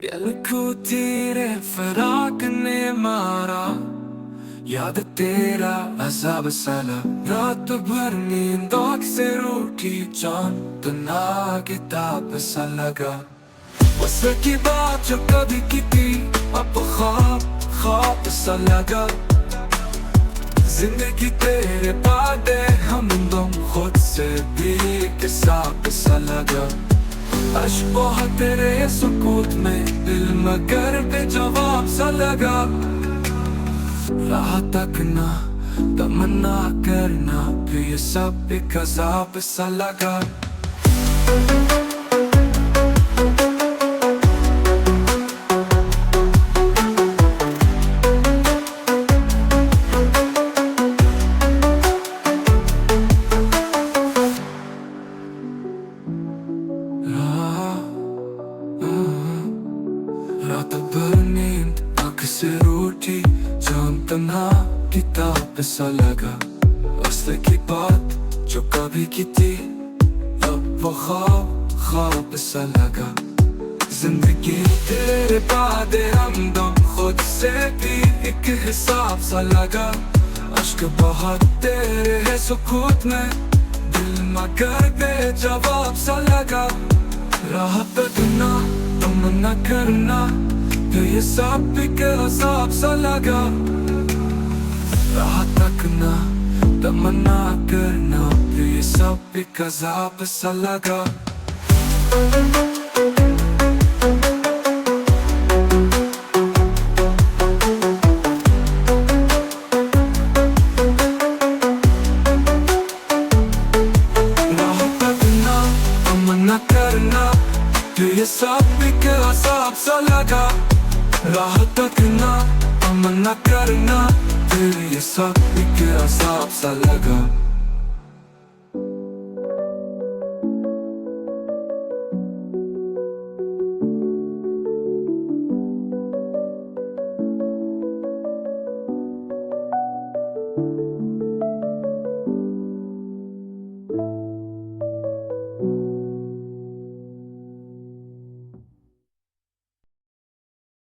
दिल को तेरे फराक ने मारा, याद तेरा अज़ाब साला। रात भर नींद से रूठी जान, तना किताब सा लगा। वस्ल की बात जो कभी की थी, अब ख्वाब सा लगा। जिंदगी तेरे वादे हमदम खुद से भी किताब सा लगा। अश्क तेरे सुकूत में, दिल मगर बेजवाब सा लगा। राह तकना तमन्ना करना, फिर ये सब एक अज़ाब सा लगा। रात भर नींद आँख से रूठी जान, तन्हा किताब सा लगा। असल की बात जो कभी की थी, अब वो ख्वाब सा लगा। जिंदगी तेरे वादे हमदम खुद से भी एक हिसाब सा लगा। अश्क बहुत तेरे है सुकूत में, दिल मगर बेजवाब सा लगा। राह तकना तमन्ना करना, फिर ये सब एक अज़ाब सा लगा। राह तकना तमन्ना करना, फिर ये सब एक अज़ाब सा लगा। करना फिर ये सब एक अज़ाब सा लगा। राह तकना तमन्ना करना, फिर ये सब एक अज़ाब सा लगा।